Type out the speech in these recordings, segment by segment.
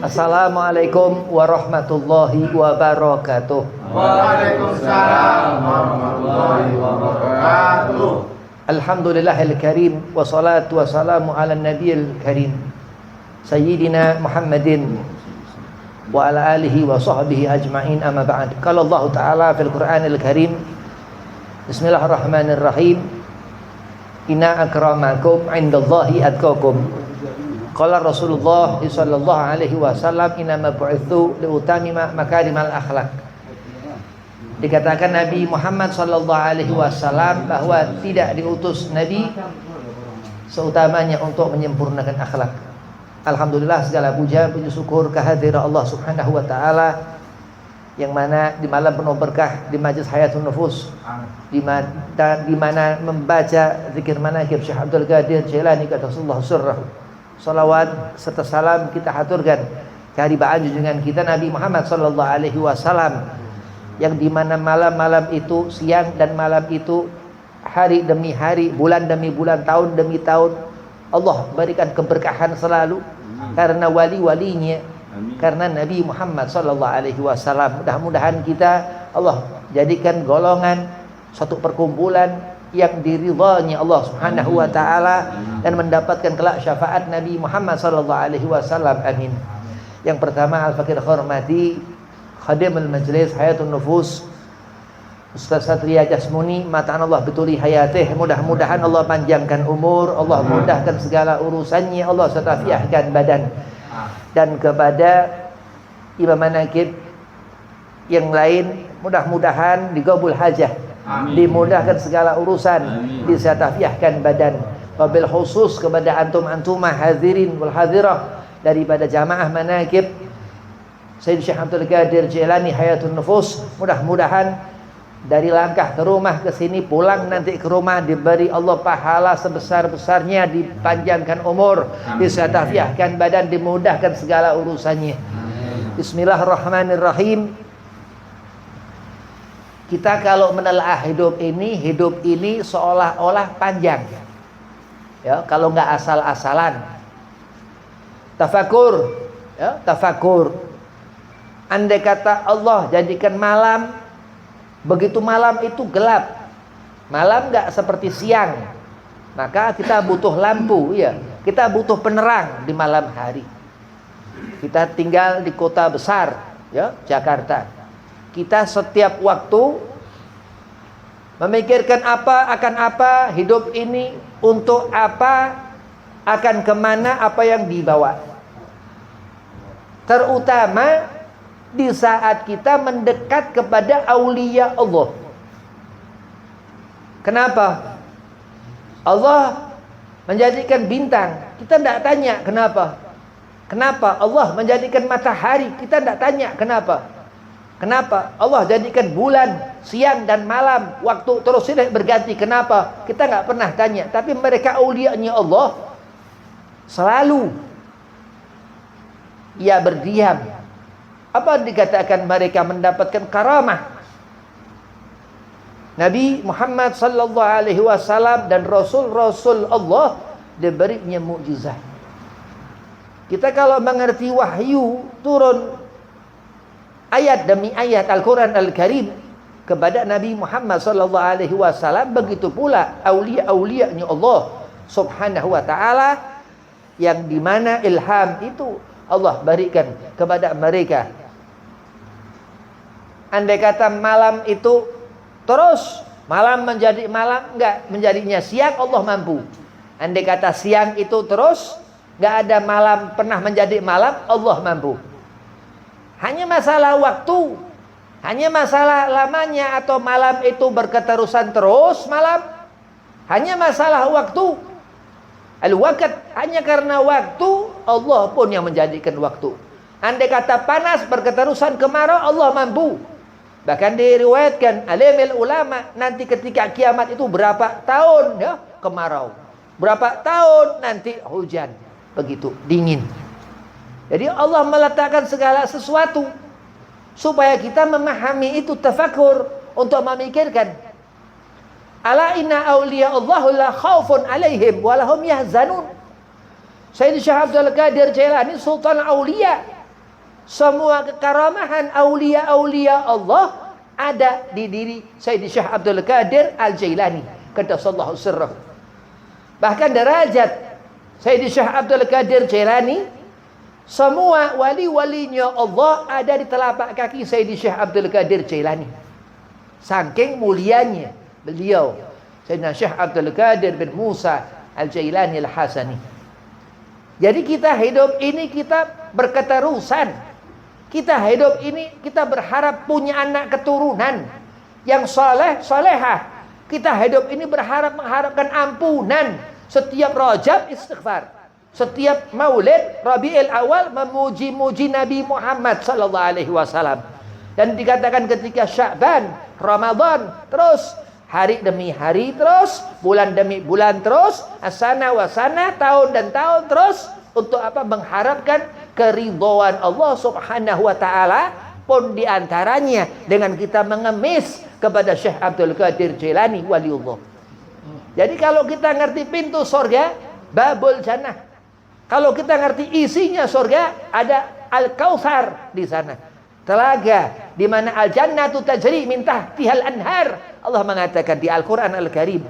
Assalamualaikum warahmatullahi wabarakatuh. Waalaikumsalam warahmatullahi wabarakatuh. Alhamdulillahil karim wassalatu wassalamu ala nabiyil karim Sayyidina Muhammadin wa ala alihi wa sahbihi ajma'in, amma ba'd. Qala Allah Ta'ala fil Qur'anil Karim, Bismillahirrahmanirrahim, Inna akramakum indallahi atqakum. Qala Rasulullah sallallahu alaihi wasallam, Inna ma bu'itsu liutamima makarimal akhlak. Dikatakan Nabi Muhammad sallallahu alaihi wasallam bahwa tidak diutus Nabi seutamanya untuk menyempurnakan akhlak. Alhamdulillah, segala puja puji syukur kehadiran Allah Subhanahu wa taala, yang mana di malam penuh berkah di Majlis Hayatun Nufus, di mana membaca zikir manaqib Syekh Abdul Qadir Jailani qaddasallahu sirrahu, salawat serta salam kita haturkan keharibaan junjungan kita Nabi Muhammad sallallahu alaihi wasallam, yang di mana malam-malam itu, siang dan malam itu, hari demi hari, bulan demi bulan, tahun demi tahun, Allah berikan keberkahan selalu karena wali-walinya, karena Nabi Muhammad sallallahu alaihi wasallam. Mudah-mudahan kita Allah jadikan golongan satu perkumpulan yang diridhanya Allah Subhanahu wa taala dan mendapatkan kelak syafaat Nabi Muhammad sallallahu alaihi wasallam. Amin. Yang pertama, al-fakir hormati Khadimul Majlis Hayatun Nufus Ustaz Satria Jasmuni, mata'an Allah betuli hayatih. Mudah-mudahan Allah panjangkan umur, Allah mudahkan segala urusannya, Allah setafiahkan badan. Dan kepada Imam Manaqib yang lain, mudah-mudahan digabul hajah, dimudahkan segala urusan, disetafiahkan badan. Wabil khusus kepada antum-antumah hadirin wal hadirah daripada jamaah Manaqib Sayyid Syekh Abdul Qadir Jailani Hayatun Nufus, mudah-mudahan dari langkah ke rumah ke sini, pulang nanti ke rumah diberi Allah pahala sebesar-besarnya, dipanjangkan umur, disatafiahkan badan, dimudahkan segala urusannya. Bismillahirrahmanirrahim. Kita kalau menelaah hidup ini seolah-olah panjang. Ya, kalau nggak asal-asalan. Tafakur, ya, tafakur. Andai kata Allah jadikan malam, begitu malam itu gelap, malam nggak seperti siang, maka kita butuh lampu, ya, kita butuh penerang di malam hari. Kita tinggal di kota besar, ya, Jakarta. Kita setiap waktu memikirkan akan apa hidup ini, untuk apa, akan kemana, apa yang dibawa. Terutama di saat kita mendekat kepada aulia Allah. Kenapa? Allah menjadikan bintang, kita tidak tanya kenapa. Kenapa Allah menjadikan matahari, kita tidak tanya kenapa. Kenapa Allah jadikan bulan, siang dan malam, waktu terus silih berganti, kenapa? Kita nggak pernah tanya. Tapi mereka aulianya Allah, selalu ia berdiam. Apa dikatakan mereka mendapatkan karamah? Nabi Muhammad sallallahu alaihi wasallam dan rasul-rasul Allah diberinya mukjizat. Kita kalau mengerti wahyu turun ayat demi ayat Al-Qur'an Al-Karim kepada Nabi Muhammad sallallahu alaihi wasallam, begitu pula aulia-aulianya Allah Subhanahu wa taala, yang dimana ilham itu Allah berikan kepada mereka. Andai kata malam itu terus malam menjadi malam, enggak menjadinya siang, Allah mampu. Andai kata siang itu terus enggak ada malam pernah menjadi malam, Allah mampu. Hanya masalah waktu, hanya masalah lamanya, atau malam itu berketerusan terus malam, hanya masalah waktu. Al-waqt, hanya karena waktu Allah pun yang menjadikan waktu. Andai kata panas berketerusan kemarau, Allah mampu. Bahkan diriwayatkan alimil ulama, nanti ketika kiamat itu berapa tahun, ya, kemarau, berapa tahun nanti hujan, begitu dingin. Jadi Allah meletakkan segala sesuatu supaya kita memahami itu, tafakur, untuk memikirkan. Ala inna awliya Allahu la khaufun alaihim wa lahum yahzanun. Sayyid Syekh Abdul Qadir Jailani Sultan Aulia, Semua kekaramahan aulia-aulia Allah ada di diri Sayyidi Syekh Abdul Qadir Al-Jailani qaddasallahu sirrahu. Bahkan derajat Sayyidi Syekh Abdul Qadir Jailani, semua wali-walinya Allah ada di telapak kaki Sayyidi Syekh Abdul Qadir Jailani. Saking mulianya beliau Sayyidina Syekh Abdul Qadir bin Musa Al-Jailani Al-Hasani. Jadi kita hidup ini kita berketerusan. Kita hidup ini kita berharap punya anak keturunan yang soleh, solehah. Kita hidup ini mengharapkan ampunan. Setiap Rajab istighfar. Setiap Maulid Rabiul Awal memuji-muji Nabi Muhammad sallallahu alaihi wasallam. Dan dikatakan ketika Sya'ban, Ramadan, terus hari demi hari terus, bulan demi bulan terus, asana wasana, tahun dan tahun terus, untuk apa? Mengharapkan keridhaan Allah Subhanahu wa taala, pun diantaranya dengan kita mengemis kepada Syekh Abdul Qadir Jailani waliullah. Jadi kalau kita ngerti pintu surga, babul jannah. Kalau kita ngerti isinya surga, ada Al-Kautsar di sana. Telaga di mana al-jannatu tajri min tahtihal anhar. Allah mengatakan di Al-Qur'an Al-Karim.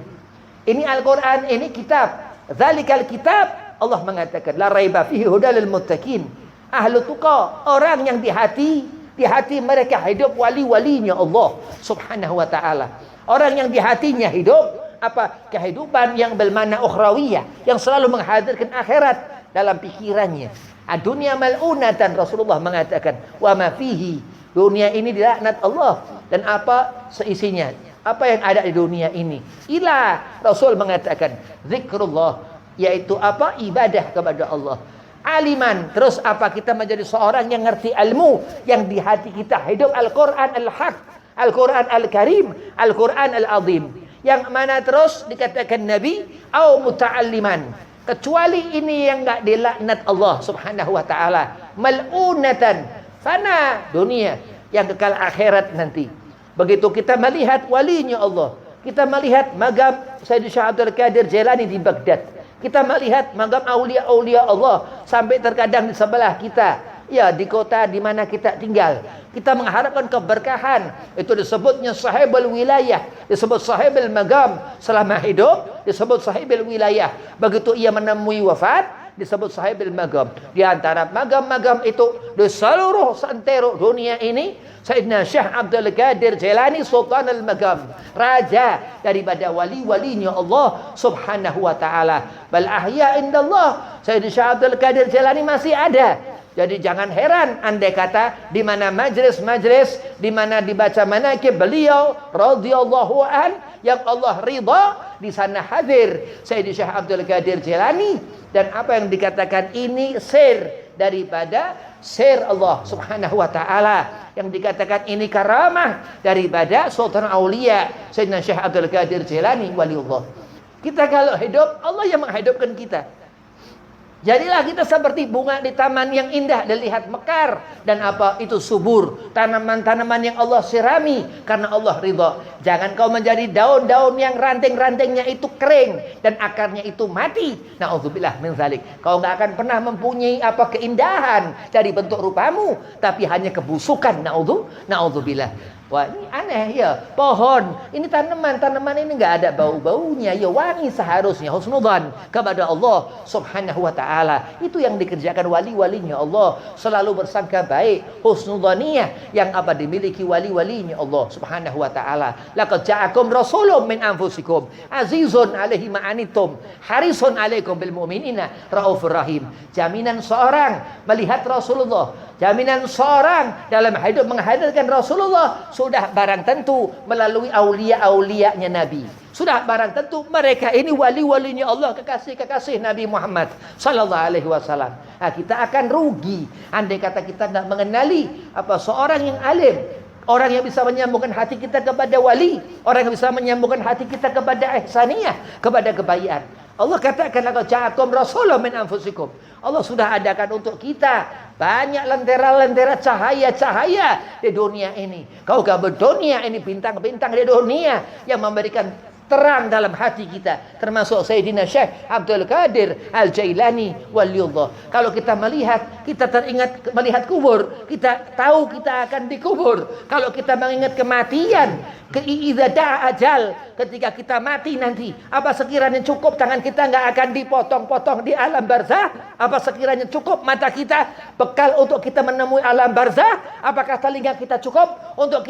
Ini Al-Qur'an, ini kitab. Dzalikal kitab, Allah mengatakan la raiba fihi hudal muttaqin. Ahlu tuqa, orang yang di hati mereka hidup wali-walinya Allah Subhanahu wa taala. Orang yang di hatinya hidup apa? Kehidupan yang bermakna ukhrawiyah, yang selalu menghadirkan akhirat dalam pikirannya. Dunia mal'unatan, Rasulullah mengatakan wa ma fihi, dunia ini dilaknat Allah dan apa seisinya, apa yang ada di dunia ini. Ila, Rasul mengatakan zikrullah, yaitu apa? Ibadah kepada Allah. Aliman, terus apa? Kita menjadi seorang yang ngerti ilmu, yang di hati kita hidup Al-Quran Al-Haq, Al-Quran Al-Karim, Al-Quran Al-Azim, yang mana terus dikatakan Nabi au muta'alliman, kecuali ini yang enggak dilaknat Allah Subhanahu wa taala, mal'unatan, fana dunia, yang kekal akhirat nanti. Begitu kita melihat walinya Allah, kita melihat magam Sayyidi Syekh Abdul Qadir Jailani di Baghdad, kita melihat magam aulia-aulia Allah sampai terkadang di sebelah kita, ya di kota di mana kita tinggal. Kita mengharapkan keberkahan. Itu disebutnya sahibul wilayah, disebut sahibul magam selama hidup, disebut sahibul wilayah. Begitu ia menemui wafat, disebut sahibul magam. Di antara magam-magam itu di seluruh santero dunia ini, Sayyidina Syekh Abdul Qadir Jailani Sultan al-Magam, raja daripada wali-walinya Allah Subhanahu wa taala. Bal ahya indallah, Sayyidina Syekh Abdul Qadir Jailani masih ada. Jadi jangan heran andai kata di mana majlis-majlis di mana dibaca manaqib beliau radhiyallahu an, yang Allah ridha, di sana hadir Sayyidi Syekh Abdul Qadir Jailani, dan apa yang dikatakan ini sir daripada sir Allah Subhanahu wa taala, yang dikatakan ini karamah daripada Sultan Aulia Sayyidina Syekh Abdul Qadir Jailani waliullah. Kita kalau hidup, Allah yang menghidupkan kita. Jadilah kita seperti bunga di taman yang indah dilihat mekar, dan apa itu subur, tanaman-tanaman yang Allah sirami karena Allah ridha. Jangan kau menjadi daun-daun yang ranting-rantingnya itu kering dan akarnya itu mati. Nauzubillah min zalik. Kau enggak akan pernah mempunyai apa keindahan dari bentuk rupamu, tapi hanya kebusukan. Nauzubillah. Wah, ini aneh ya. Pohon, ini tanaman ini enggak ada bau-baunya, ya wangi seharusnya, husnudzan kepada Allah Subhanahu wa taala. Itu yang dikerjakan wali-walinya Allah, selalu bersangka baik, husnudzaniyah yang apa dimiliki wali-walinya Allah Subhanahu wa taala. Laqad ja'akum rasulun min anfusikum azizun 'alaihi ma anittum harisun 'alaikum bil mu'minina raufur rahim. Jaminan seorang melihat Rasulullah, jaminan seorang dalam hidup menghadirkan Rasulullah, sudah barang tentu melalui aulia-aulianya Nabi. Sudah barang tentu mereka ini wali-walinya Allah, kekasih-kekasih Nabi Muhammad sallallahu alaihi wasallam. Nah, kita akan rugi andai kata kita tidak mengenali apa seorang yang alim, orang yang bisa menyambungkan hati kita kepada wali, orang yang bisa menyambungkan hati kita kepada ihsaniyah, kepada kebaikan. Allah katakan laqad ja'akum rasulun min anfusikum. Allah sudah adakan untuk kita banyak lentera-lentera cahaya-cahaya di dunia ini. Kau gak berdunia ini bintang-bintang di dunia yang memberikan terang dalam hati kita, termasuk Sayyidina Syekh Abdul Qadir Al-Jailani waliullah. Kalau kita melihat, kita teringat melihat kubur, kita tahu kita akan dikubur. Kalau kita mengingat kematian, idza da'a ajal, ketika kita mati nanti, apa sekiranya cukup tangan kita nggak akan dipotong-potong di alam barzah? Apa sekiranya cukup mata kita bekal untuk kita menemui alam barzah? Apakah telinga kita cukup untuk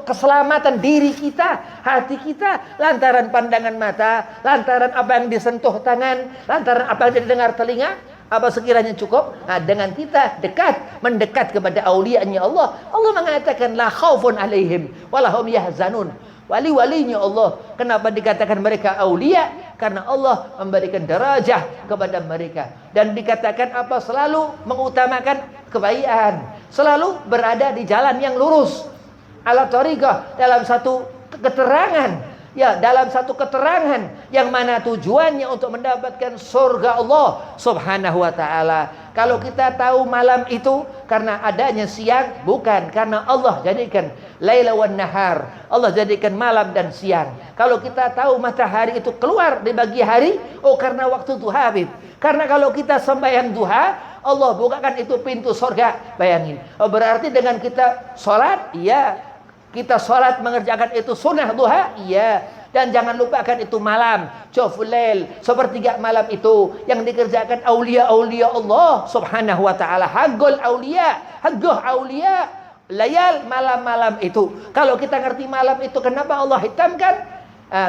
keselamatan diri kita, hati kita, lantaran pandangan mata, lantaran apa yang disentuh tangan, lantaran apa yang didengar telinga? Apa sekiranya cukup? Nah, dengan kita mendekat kepada aulianya Allah, Allah mengatakan la khaufun alaihim walahum yahzanun. Wali-walinya Allah, kenapa dikatakan mereka aulia? Karena Allah memberikan derajah kepada mereka. Dan dikatakan apa? Selalu mengutamakan kebaikan, selalu berada di jalan yang lurus. Ala thariqah, dalam satu keterangan, ya, dalam satu keterangan yang mana tujuannya untuk mendapatkan surga Allah Subhanahu wa taala. Kalau kita tahu malam itu karena adanya siang, bukan, karena Allah jadikan laila wan nahar. Allah jadikan malam dan siang. Kalau kita tahu matahari itu keluar di pagi hari, oh karena waktu duha habib. Karena kalau kita sembahyang duha, Allah bukakan itu pintu surga. Bayangin. Oh, berarti dengan kita sholat, iya. Kita sholat mengerjakan itu sunnah duha, iya. Dan jangan lupakan itu malam, jawful lail, sepertiga malam itu yang dikerjakan aulia-aulia Allah Subhanahu wa taala. Haqqul aulia, haqqul aulia, layal, malam-malam itu. Kalau kita ngerti malam itu, kenapa Allah hitamkan?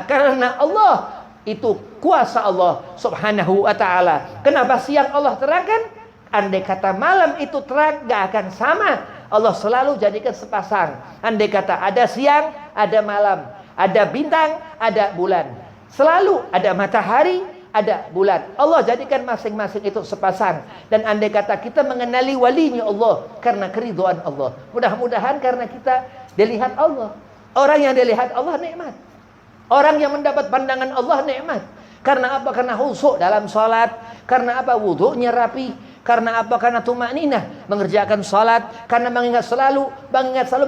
Karena Allah itu kuasa Allah Subhanahu wa taala. Kenapa siang Allah terangkan? Andai kata malam itu terang, gak akan sama. Allah selalu jadikan sepasang. Andai kata ada siang, ada malam, ada bintang, ada bulan, selalu ada matahari, ada bulan. Allah jadikan masing-masing itu sepasang. Dan andai kata kita mengenali walinya Allah karena keridhaan Allah, mudah-mudahan karena kita dilihat Allah. Orang yang dilihat Allah nikmat. Orang yang mendapat pandangan Allah nikmat. Karena apa? Karena khusyuk dalam salat. Karena apa? Wudunya rapi. Karena apa? Karena tumakninah mengerjakan salat, karena mengingat selalu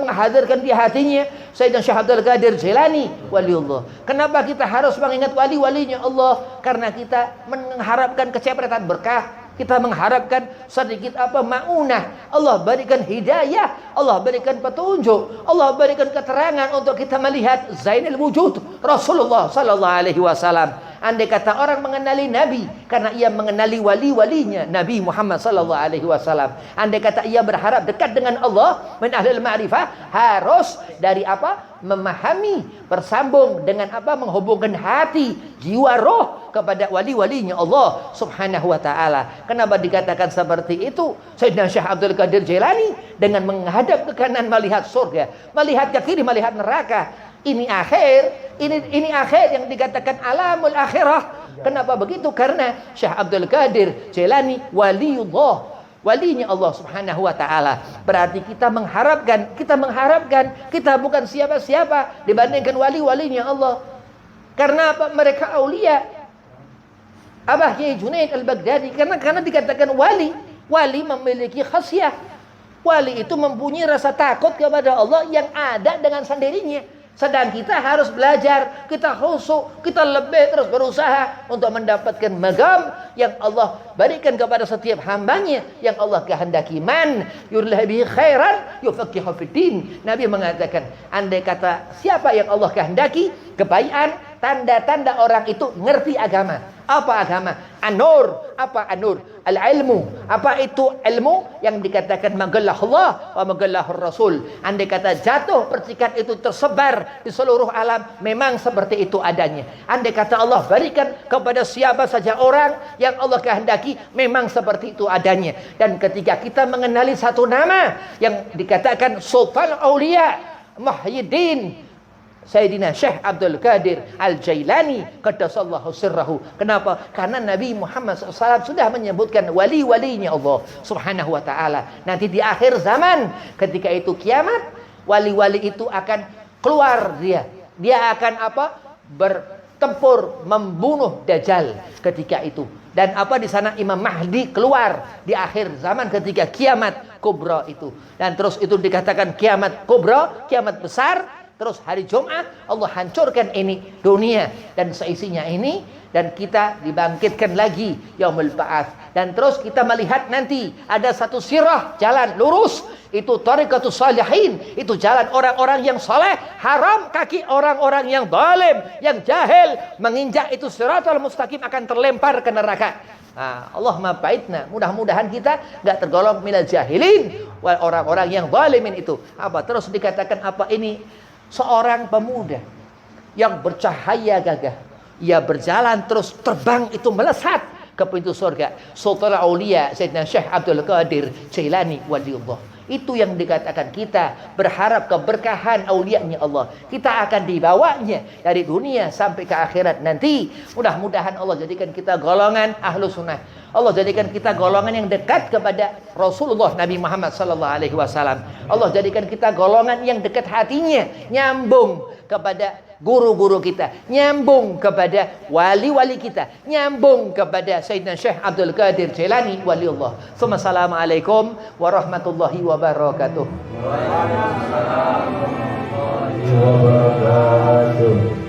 menghadirkan di hatinya Sayyidina Syekh Abdul Qadir Jailani waliullah. Kenapa kita harus mengingat wali-walinya Allah? Karena kita mengharapkan kecipratan berkah, kita mengharapkan sedikit maunah. Allah berikan hidayah, Allah berikan petunjuk, Allah berikan keterangan untuk kita melihat Zainul Wujud Rasulullah sallallahu alaihi wasallam. Andai kata orang mengenali Nabi karena ia mengenali wali-walinya Nabi Muhammad sallallahu alaihi wasallam. Andai kata ia berharap dekat dengan Allah, min ahlil ma'rifah, harus dari memahami, bersambung dengan menghubungkan hati, jiwa, roh kepada wali-walinya Allah Subhanahu wa taala. Kenapa dikatakan seperti itu? Sayyidina Syekh Abdul Qadir Jailani dengan menghadap ke kanan melihat surga, melihat ke kiri melihat neraka. Ini akhir yang dikatakan alamul akhirah. Kenapa begitu? Karena Syekh Abdul Qadir Jailani waliullah, walinya Allah Subhanahu wa taala. Berarti kita mengharapkan, kita bukan siapa-siapa dibandingkan wali-walinya Allah. Karena apa? Mereka aulia. Abah Kiai Junaid Al-Baghdadi, karena dikatakan wali memiliki khasyah. Wali itu mempunyai rasa takut kepada Allah yang ada dengan sendirinya. Sedang kita harus belajar, kita khusyuk, kita lebih terus berusaha untuk mendapatkan magam yang Allah berikan kepada setiap hambanya yang Allah kehendaki. Man yuridillahu bihi khairan yufaqihu fiddin. Nabi mengatakan, andai kata siapa yang Allah kehendaki kebaikan, tanda-tanda orang itu ngerti agama. Apa agama? An-nur. Apa an-nur? Al-ilmu. Apa itu ilmu? Yang dikatakan magallah Allah wa magallahur Rasul. Andai kata jatuh percikan itu tersebar di seluruh alam, memang seperti itu adanya. Andai kata Allah berikan kepada siapa saja orang yang Allah kehendaki, memang seperti itu adanya. Dan ketika kita mengenali satu nama yang dikatakan Sultan Aulia Muhyiddin Sayyidina Syekh Abdul Qadir Al-Jailani qaddasallahu sirrahu. Kenapa? Karena Nabi Muhammad SAW sudah menyebutkan wali-walinya Allah Subhanahu wa ta'ala. Nanti di akhir zaman, ketika itu kiamat, wali-wali itu akan keluar dia. Dia akan bertempur membunuh Dajjal ketika itu. Dan di sana Imam Mahdi keluar di akhir zaman ketika kiamat kubra itu. Dan terus itu dikatakan kiamat kubra, kiamat besar. Terus hari Jumat Allah hancurkan ini dunia dan seisinya ini, dan kita dibangkitkan lagi yaumul ba'ats. Dan terus kita melihat nanti ada satu sirah jalan lurus, itu tariqatus salihin, itu jalan orang-orang yang saleh. Haram kaki orang-orang yang zalim, yang jahil menginjak itu siratal mustaqim akan terlempar ke neraka. Nah, Allahumma baitna, mudah-mudahan kita enggak tergolong minal jahilin, orang-orang yang zalimin itu. Apa terus dikatakan apa ini? Seorang pemuda yang bercahaya gagah, ia berjalan terus terbang itu melesat ke pintu surga. Sultan Aulia Sayyidina Syekh Abdul Qadir Jailani waliullah. Itu yang dikatakan kita berharap keberkahan aulianya Allah. Kita akan dibawanya dari dunia sampai ke akhirat nanti. Mudah-mudahan Allah jadikan kita golongan ahlu sunnah. Allah jadikan kita golongan yang dekat kepada Rasulullah Nabi Muhammad sallallahu alaihi wasallam. Allah jadikan kita golongan yang dekat hatinya, nyambung kepada guru-guru kita, nyambung kepada wali-wali kita, nyambung kepada Sayyidina Syekh Abdul Qadir Jailani waliullah. Assalamualaikum warahmatullahi wabarakatuh. Waalaikumsalam warahmatullahi wabarakatuh.